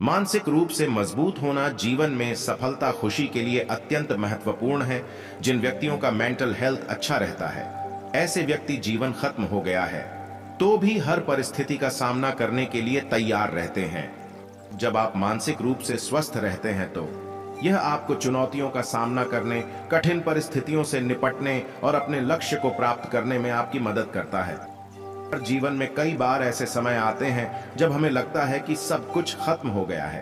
मानसिक रूप से मजबूत होना जीवन में सफलता खुशी के लिए अत्यंत महत्वपूर्ण है। जिन व्यक्तियों का मेंटल हेल्थ अच्छा रहता है, ऐसे व्यक्ति जीवन खत्म हो गया है तो भी हर परिस्थिति का सामना करने के लिए तैयार रहते हैं। जब आप मानसिक रूप से स्वस्थ रहते हैं तो यह आपको चुनौतियों का सामना करने, कठिन परिस्थितियों से निपटने और अपने लक्ष्य को प्राप्त करने में आपकी मदद करता है। जीवन में कई बार ऐसे समय आते हैं जब हमें लगता है कि सब कुछ खत्म हो गया है,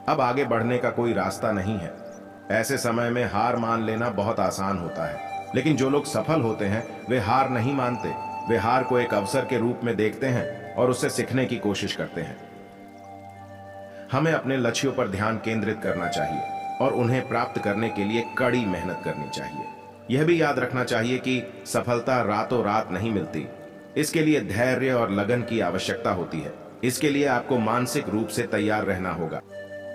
अब आगे बढ़ने का कोई रास्ता नहीं है। ऐसे समय में हार मान लेना बहुत आसान होता है, लेकिन जो लोग सफल होते हैं वे हार नहीं मानते। वे हार को एक अवसर के रूप में देखते हैं और उससे सीखने की कोशिश करते हैं। हमें अपने लक्ष्यों पर ध्यान केंद्रित करना चाहिए और उन्हें प्राप्त करने के लिए कड़ी मेहनत करनी चाहिए। यह भी याद रखना चाहिए कि सफलता रातों रात नहीं मिलती। इसके लिए धैर्य और लगन की आवश्यकता होती है। इसके लिए आपको मानसिक रूप से तैयार रहना होगा।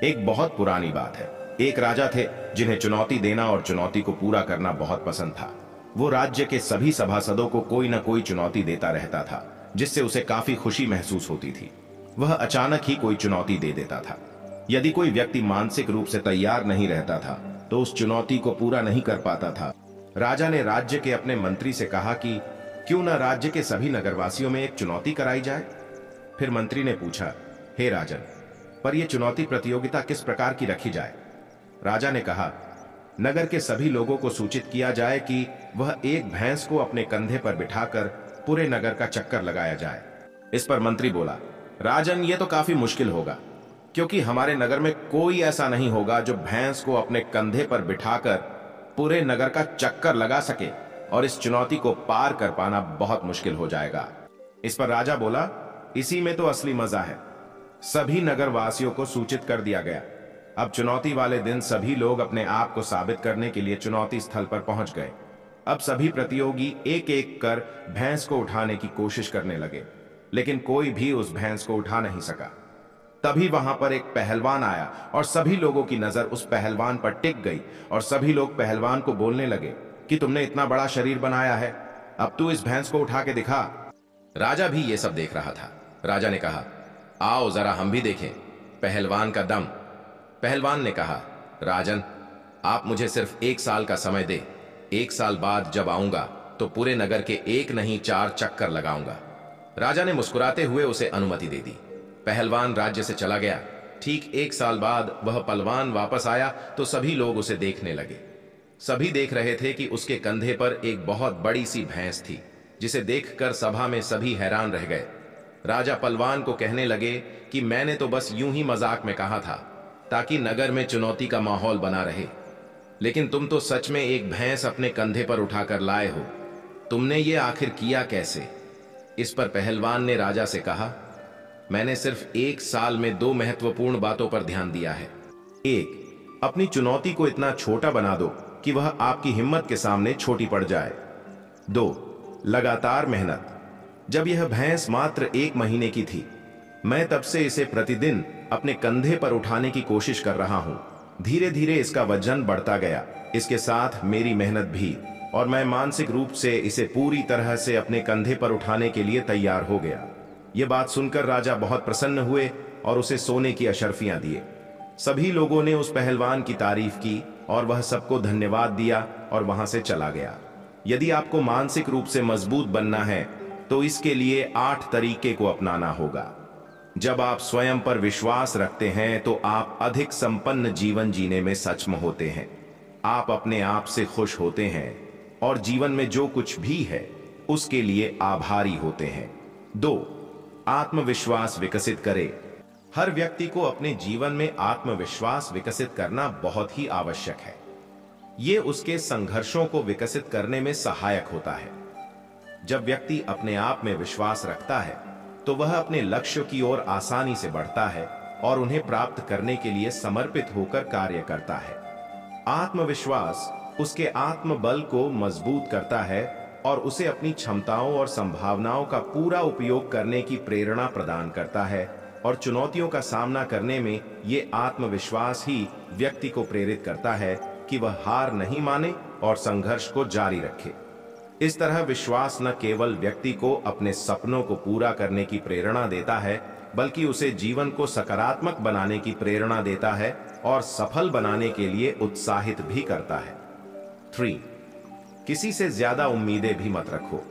एक बहुत पुरानी बात है, एक राजा थे जिन्हें चुनौती देना और चुनौती को पूरा करना बहुत पसंद था। वो राज्य के सभी सभासदों को कोई ना कोई चुनौती देता रहता था, जिससे उसे काफी खुशी महसूस होती थी। वह अचानक ही कोई चुनौती दे देता था। यदि कोई व्यक्ति मानसिक रूप से तैयार नहीं रहता था तो उस चुनौती को पूरा नहीं कर पाता था। राजा ने राज्य के अपने मंत्री से कहा कि क्यों न राज्य के सभी नगरवासियों में एक चुनौती कराई जाए। फिर मंत्री ने पूछा, हे राजन, पर यह चुनौती प्रतियोगिता किस प्रकार की रखी जाए? राजा ने कहा, नगर के सभी लोगों को सूचित किया जाए कि वह एक भैंस को अपने कंधे पर बिठाकर पूरे नगर का चक्कर लगाया जाए। इस पर मंत्री बोला, राजन, यह तो काफी मुश्किल होगा, क्योंकि हमारे नगर में कोई ऐसा नहीं होगा जो भैंस को अपने कंधे पर बिठाकर पूरे नगर का चक्कर लगा सके, और इस चुनौती को पार कर पाना बहुत मुश्किल हो जाएगा। इस पर राजा बोला, इसी में तो असली मजा है। सभी नगर वासियों को सूचित कर दिया गया। अब चुनौती वाले दिन सभी लोग अपने आप को साबित करने के लिए चुनौती स्थल पर पहुंच गए। अब सभी प्रतियोगी एक एक कर भैंस को उठाने की कोशिश करने लगे, लेकिन कोई भी उस भैंस को उठा नहीं सका। तभी वहां पर एक पहलवान आया और सभी लोगों की नजर उस पहलवान पर टिक गई और सभी लोग पहलवान को बोलने लगे कि तुमने इतना बड़ा शरीर बनाया है, अब तू इस भैंस को उठा के दिखा। राजा भी ये सब देख रहा था। राजा ने कहा, आओ जरा हम भी देखें पहलवान का दम। पहलवान ने कहा, राजन, आप मुझे सिर्फ 1 साल का समय दे। 1 साल बाद जब आऊंगा तो पूरे नगर के एक नहीं 4 चक्कर लगाऊंगा। राजा ने मुस्कुराते हुए उसे अनुमति दे दी। पहलवान राज्य से चला गया। ठीक 1 साल बाद वह पहलवान वापस आया तो सभी लोग उसे देखने लगे। सभी देख रहे थे कि उसके कंधे पर एक बहुत बड़ी सी भैंस थी, जिसे देखकर सभा में सभी हैरान रह गए। राजा पहलवान को कहने लगे कि मैंने तो बस यूं ही मजाक में कहा था ताकि नगर में चुनौती का माहौल बना रहे, लेकिन तुम तो सच में एक भैंस अपने कंधे पर उठाकर लाए हो। तुमने ये आखिर किया कैसे? इस पर पहलवान ने राजा से कहा, मैंने सिर्फ 1 साल में 2 महत्वपूर्ण बातों पर ध्यान दिया है। 1, अपनी चुनौती को इतना छोटा बना दो कि वह आपकी हिम्मत के सामने छोटी पड़ जाए। 2, लगातार मेहनत। जब यह भैंस मात्र 1 महीने की थी, मैं तब से इसे प्रतिदिन अपने कंधे पर उठाने की कोशिश कर रहा हूं। धीरे धीरे इसका वजन बढ़ता गया, इसके साथ मेरी मेहनत भी, और मैं मानसिक रूप से इसे पूरी तरह से अपने कंधे पर उठाने के लिए तैयार हो गया। यह बात सुनकर राजा बहुत प्रसन्न हुए और उसे सोने की अशर्फियां दिए। सभी लोगों ने उस पहलवान की तारीफ की और वह सबको धन्यवाद दिया और वहां से चला गया। यदि आपको मानसिक रूप से मजबूत बनना है तो इसके लिए 8 तरीके को अपनाना होगा। जब आप स्वयं पर विश्वास रखते हैं तो आप अधिक संपन्न जीवन जीने में सक्षम होते हैं। आप अपने आप से खुश होते हैं और जीवन में जो कुछ भी है उसके लिए आभारी होते हैं। 2, आत्मविश्वास विकसित करें। हर व्यक्ति को अपने जीवन में आत्मविश्वास विकसित करना बहुत ही आवश्यक है। यह उसके संघर्षों को विकसित करने में सहायक होता है। जब व्यक्ति अपने आप में विश्वास रखता है तो वह अपने लक्ष्य की ओर आसानी से बढ़ता है और उन्हें प्राप्त करने के लिए समर्पित होकर कार्य करता है। आत्मविश्वास उसके आत्मबल को मजबूत करता है और उसे अपनी क्षमताओं और संभावनाओं का पूरा उपयोग करने की प्रेरणा प्रदान करता है, और चुनौतियों का सामना करने में ये आत्मविश्वास ही व्यक्ति को प्रेरित करता है कि वह हार नहीं माने और संघर्ष को जारी रखे। इस तरह विश्वास न केवल व्यक्ति को अपने सपनों को पूरा करने की प्रेरणा देता है, बल्कि उसे जीवन को सकारात्मक बनाने की प्रेरणा देता है और सफल बनाने के लिए उत्साहित भी करता है। 3. किसी से ज्यादा उम्मीदें भी मत रखो।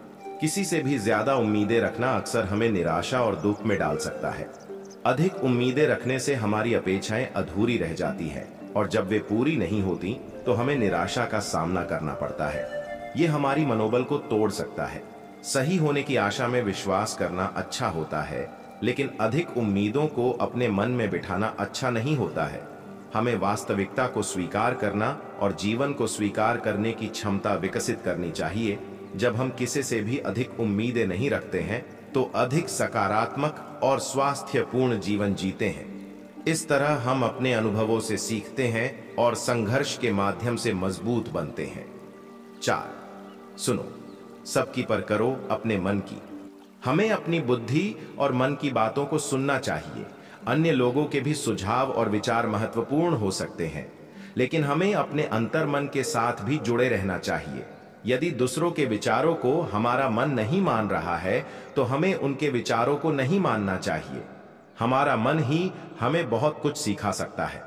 किसी से भी ज्यादा उम्मीदें रखना अक्सर हमें निराशा और दुख में डाल सकता है। अधिक उम्मीदें रखने से हमारी अपेक्षाएं अधूरी रह जाती है और जब वे पूरी नहीं होती तो हमें निराशा का सामना करना पड़ता है। ये हमारी मनोबल को तोड़ सकता है। सही होने की आशा में विश्वास करना अच्छा होता है, लेकिन अधिक उम्मीदों को अपने मन में बिठाना अच्छा नहीं होता है। हमें वास्तविकता को स्वीकार करना और जीवन को स्वीकार करने की क्षमता विकसित करनी चाहिए। जब हम किसी से भी अधिक उम्मीदें नहीं रखते हैं तो अधिक सकारात्मक और स्वास्थ्यपूर्ण जीवन जीते हैं। इस तरह हम अपने अनुभवों से सीखते हैं और संघर्ष के माध्यम से मजबूत बनते हैं। 4. सुनो, सबकी पर करो अपने मन की। हमें अपनी बुद्धि और मन की बातों को सुनना चाहिए। अन्य लोगों के भी सुझाव और विचार महत्वपूर्ण हो सकते हैं, लेकिन हमें अपने अंतर्मन के साथ भी जुड़े रहना चाहिए। यदि दूसरों के विचारों को हमारा मन नहीं मान रहा है तो हमें उनके विचारों को नहीं मानना चाहिए। हमारा मन ही हमें बहुत कुछ सिखा सकता है।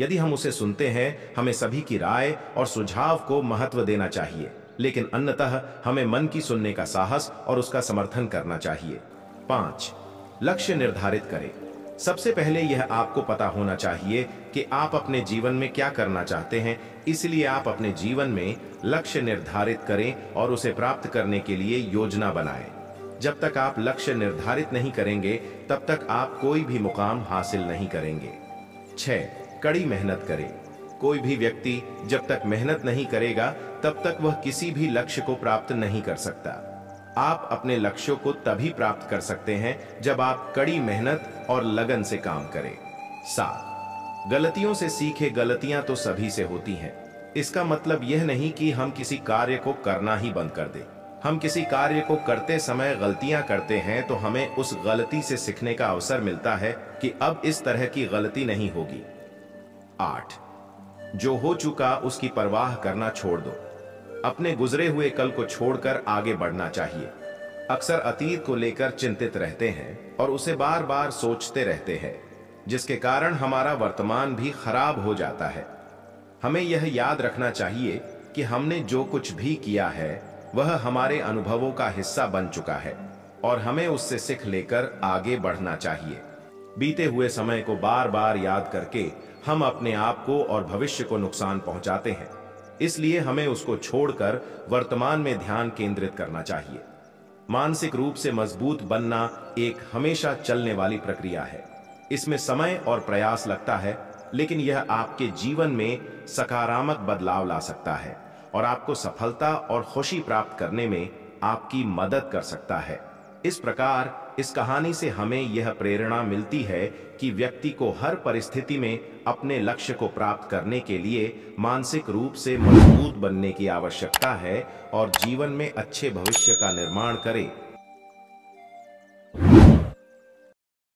यदि हम उसे सुनते हैं, हमें सभी की राय और सुझाव को महत्व देना चाहिए, लेकिन अन्यतः हमें मन की सुनने का साहस और उसका समर्थन करना चाहिए। 5. लक्ष्य निर्धारित करें। सबसे पहले यह आपको पता होना चाहिए कि आप अपने जीवन में क्या करना चाहते हैं, इसलिए आप अपने जीवन में लक्ष्य निर्धारित करें और उसे प्राप्त करने के लिए योजना बनाएं। जब तक आप लक्ष्य निर्धारित नहीं करेंगे, तब तक आप कोई भी मुकाम हासिल नहीं करेंगे। 6. कड़ी मेहनत करें। कोई भी व्यक्ति जब तक मेहनत नहीं करेगा, तब तक वह किसी भी लक्ष्य को प्राप्त नहीं कर सकता। आप अपने लक्ष्यों को तभी प्राप्त कर सकते हैं जब आप कड़ी मेहनत और लगन से काम करें। 7. गलतियों से सीखे। गलतियां तो सभी से होती हैं। इसका मतलब यह नहीं कि हम किसी कार्य को करना ही बंद कर दें। हम किसी कार्य को करते समय गलतियां करते हैं तो हमें उस गलती से सीखने का अवसर मिलता है कि अब इस तरह की गलती नहीं होगी। 8. जो हो चुका उसकी परवाह करना छोड़ दो। अपने गुजरे हुए कल को छोड़कर आगे बढ़ना चाहिए। अक्सर अतीत को लेकर चिंतित रहते हैं और उसे बार बार सोचते रहते हैं, जिसके कारण हमारा वर्तमान भी खराब हो जाता है। हमें यह याद रखना चाहिए कि हमने जो कुछ भी किया है वह हमारे अनुभवों का हिस्सा बन चुका है और हमें उससे सीख लेकर आगे बढ़ना चाहिए। बीते हुए समय को बार बार याद करके हम अपने आप को और भविष्य को नुकसान पहुंचाते हैं, इसलिए हमें उसको छोड़कर वर्तमान में ध्यान केंद्रित करना चाहिए। मानसिक रूप से मजबूत बनना एक हमेशा चलने वाली प्रक्रिया है। इसमें समय और प्रयास लगता है, लेकिन यह आपके जीवन में सकारात्मक बदलाव ला सकता है और आपको सफलता और खुशी प्राप्त करने में आपकी मदद कर सकता है। इस प्रकार इस कहानी से हमें यह प्रेरणा मिलती है कि व्यक्ति को हर परिस्थिति में अपने लक्ष्य को प्राप्त करने के लिए मानसिक रूप से मजबूत बनने की आवश्यकता है और जीवन में अच्छे भविष्य का निर्माण करे।